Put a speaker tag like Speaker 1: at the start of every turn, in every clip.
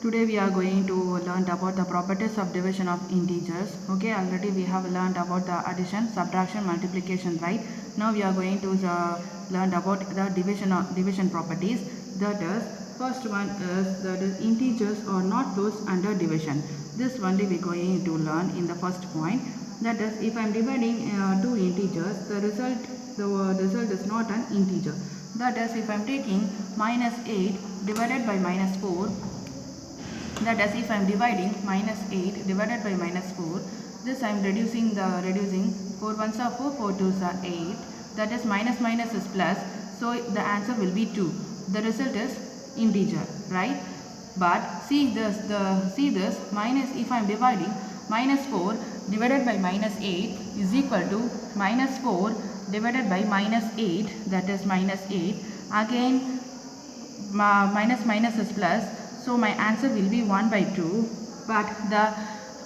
Speaker 1: Today we are going to learn about the properties of division of integers. Okay, already we have learned about the addition, subtraction, multiplication, right? Now we are going to learn about the division properties. That is, first one is that is integers are not closed under division. This only we are going to learn in the first point. That is, if I am dividing two integers, the result is not an integer. That is, if I am taking minus 8 divided by minus 4. That is, if I am dividing minus 8 divided by minus 4, this I am reducing 4 ones are 4, 4 twos are 8. That is, minus minus is plus, so the answer will be 2. The result is integer, right? But see this minus, if I am dividing minus 4 divided by minus 8 is equal to minus 4 divided by minus 8, that is minus 8. Again minus minus is plus, so my answer will be 1 by 2, but the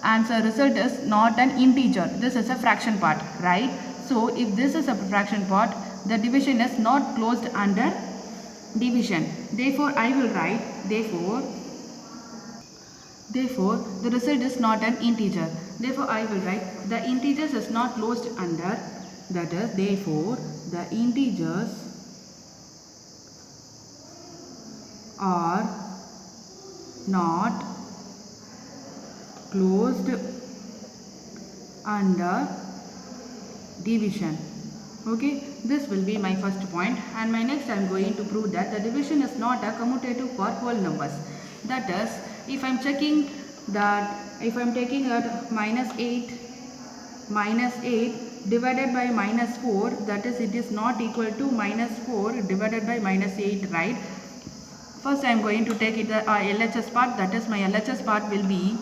Speaker 1: answer result is not an integer. This is a fraction part, right? So if this is a fraction part, the division is not closed under division. Therefore I will write therefore the result is not an integer. Therefore I will write the integers is not closed under, that is, therefore the integers are not closed under division. Okay, this will be my first point, and my next I am going to prove that the division is not a commutative for whole numbers. That is, if I am checking that, if I am taking that minus 8 divided by minus 4, that is, it is not equal to minus 4 divided by minus 8, right? First I am going to take it the LHS part, that is, my LHS part will be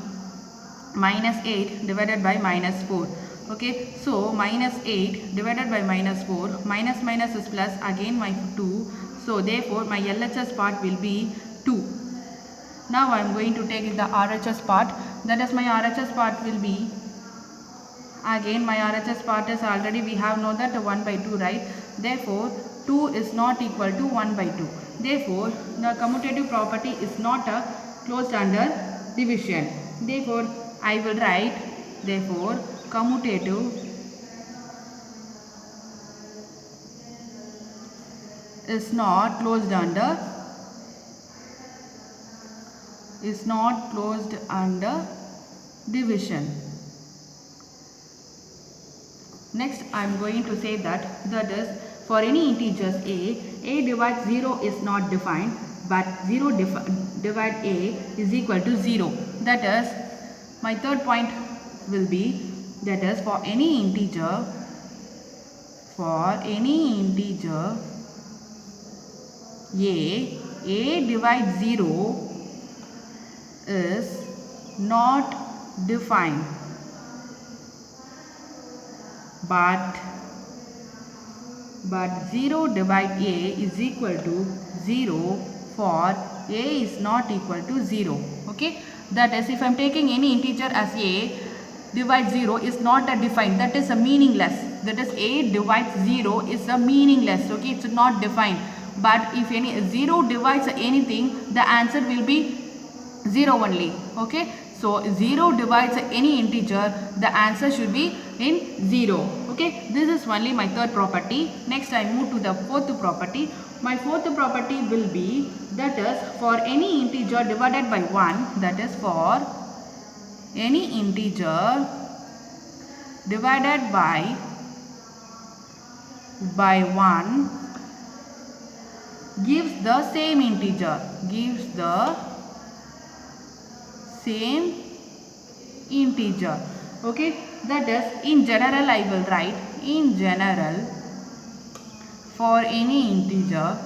Speaker 1: minus 8 divided by minus 4. Okay, so minus 8 divided by minus 4, minus minus is plus, again my 2, so therefore my LHS part will be 2. Now I am going to take the RHS part, that is, my RHS part will be, again my RHS part is already we have known that 1 by 2, right? Therefore 2 is not equal to 1 by 2. Therefore the commutative property is not a closed under division. Therefore I will write therefore commutative is not closed under division. Next I am going to say that is, for any integers a divides 0 is not defined, but 0 divide a is equal to 0. That is, my third point will be, that is, for any integer a divides 0 is not defined, but 0 divide a is equal to 0 for a is not equal to 0. Okay, that is, if I am taking any integer as a divide 0 is not a defined, that is a meaningless, that is, a divides 0 is a meaningless. Okay, it's not defined, but if any 0 divides anything, the answer will be 0 only. Okay, so 0 divides any integer, the answer should be in 0. Okay, this is only my third property. Next I move to the fourth property. My fourth property will be, that is, for any integer divided by 1, that is, for any integer divided by 1 gives the same integer, Okay, that is, in general I will write, in general for any integer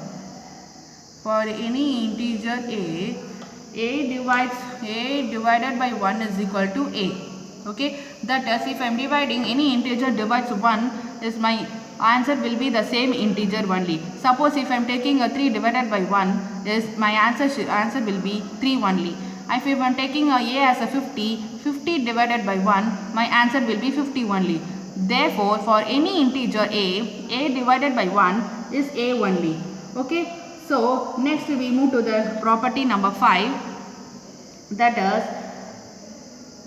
Speaker 1: a divided by 1 is equal to a. Okay, that is, if I am dividing any integer divides 1, is my answer will be the same integer only. Suppose if I am taking a 3 divided by 1, is my answer will be 3 only. If I am taking a as a 50 divided by 1, my answer will be 50 only. Therefore for any integer a divided by 1 is a only. Okay, so next we move to the property number 5. that is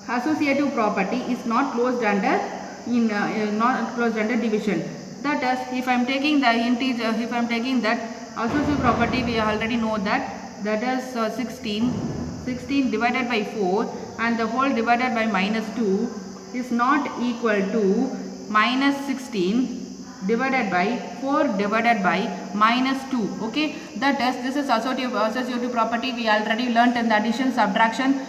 Speaker 1: associative property is not closed under not closed under division. That is, if I am taking the integer, if I am taking that associative property, we already know that is 16 divided by 4 and the whole divided by minus 2 is not equal to minus 16 divided by 4 divided by minus 2. Okay, that is, this is associative property we already learnt in the addition, subtraction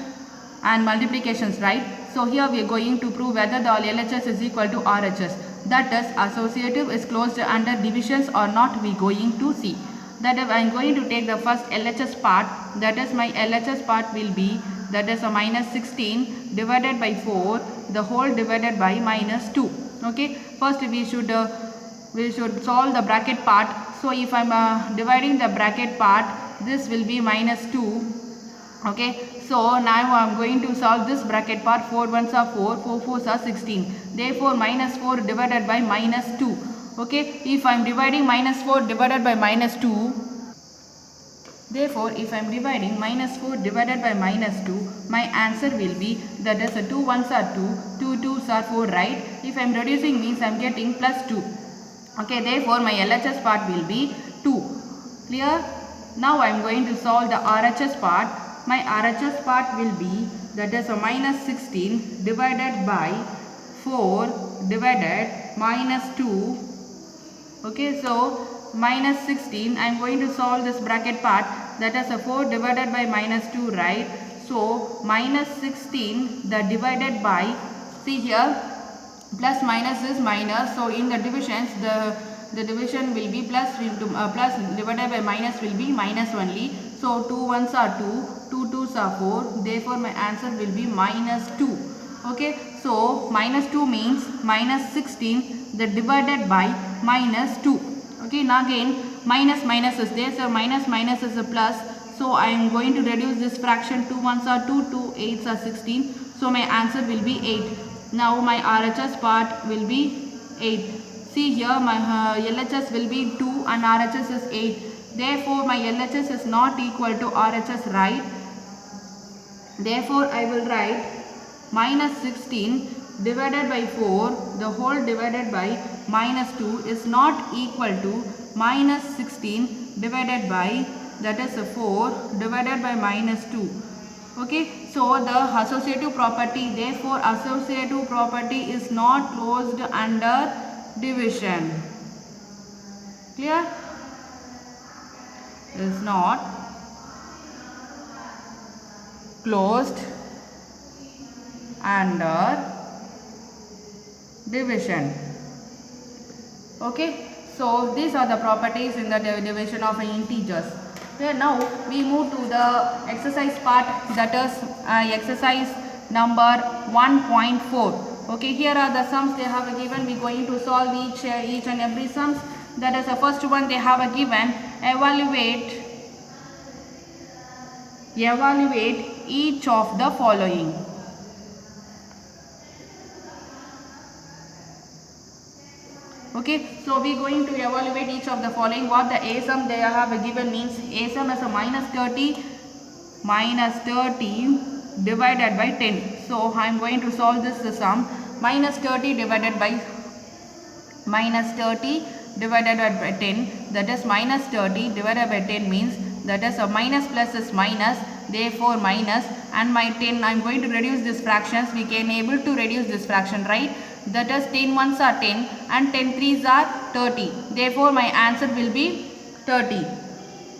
Speaker 1: and multiplications, right? So here we are going to prove whether the LHS is equal to RHS. That is, associative is closed under divisions or not, we going to see. That is, I am going to take the first LHS part. That is, my LHS part will be, that is a minus 16 divided by 4 the whole divided by minus 2. Okay, first we should solve the bracket part. So if I am dividing the bracket part, this will be minus 2. Okay, so now I am going to solve this bracket part. 4 ones are 4, 4 fours are 16. Therefore, minus 4 divided by minus 2. Okay, if I am dividing minus 4 divided by minus 2, therefore, if I am dividing minus 4 divided by minus 2, my answer will be, that is 2 ones are 2, 2 twos are 4, right? If I am reducing means I am getting plus 2. Okay, therefore, my LHS part will be 2. Clear? Now I am going to solve the RHS part. My RHS part will be, that is a minus 16 divided by 4 divided minus 2. Okay, so minus 16, I am going to solve this bracket part, that is a 4 divided by minus 2, right? So minus 16 the divided by, see here, plus minus is minus, so in the divisions the division will be plus into plus divided by minus will be minus only. So 2 ones are 2, 2 twos are 4, therefore my answer will be minus 2. Okay, so minus 2 means minus 16 the divided by minus 2. Okay, now again minus minus is there, so minus minus is a plus, so I am going to reduce this fraction. 2 ones are 2, 2 eights are 16, so my answer will be 8. Now my RHS part will be 8. See here, my LHS will be 2 and RHS is 8. Therefore, my LHS is not equal to RHS, right? Therefore, I will write minus 16 divided by 4 the whole divided by minus 2 is not equal to minus 16 divided by, that is 4 divided by minus 2. Okay, so the associative property, therefore associative property is not closed under division. Clear? Is not closed under division. Okay, so these are the properties in the division of integers. Okay, now we move to the exercise part, that is exercise number 1.4. Okay, here are the sums they have given. We are going to solve each and every sums. That is the first one they have given. Evaluate each of the following. Okay, so we are going to evaluate each of the following. What the A sum they have given means, A sum is a minus 30 divided by 10. So I am going to solve this sum. Minus 30 divided by 10, that is minus 30 divided by 10 means, that is a minus plus is minus, therefore minus, and my 10 I am going to reduce this fractions. We can able to reduce this fraction, right? That is 10 ones are 10 and 10 threes are 30. Therefore my answer will be 30.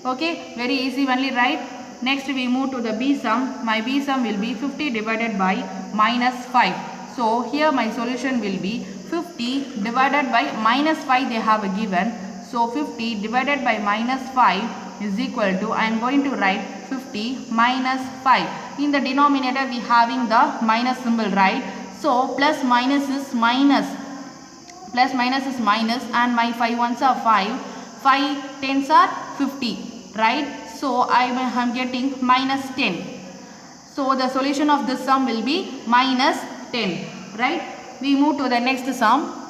Speaker 1: Okay, very easy only, right? Next we move to the B sum. My B sum will be 50 divided by minus 5. So here my solution will be 50 divided by minus 5 they have given. So 50 divided by minus 5 is equal to, I am going to write 50 minus 5. In the denominator we having the minus symbol, right? So plus minus is minus. Plus minus is minus, and my 5 ones are 5. 5 tens are 50, right? So I am getting minus 10. So the solution of this sum will be minus 10, right? We move to the next sum.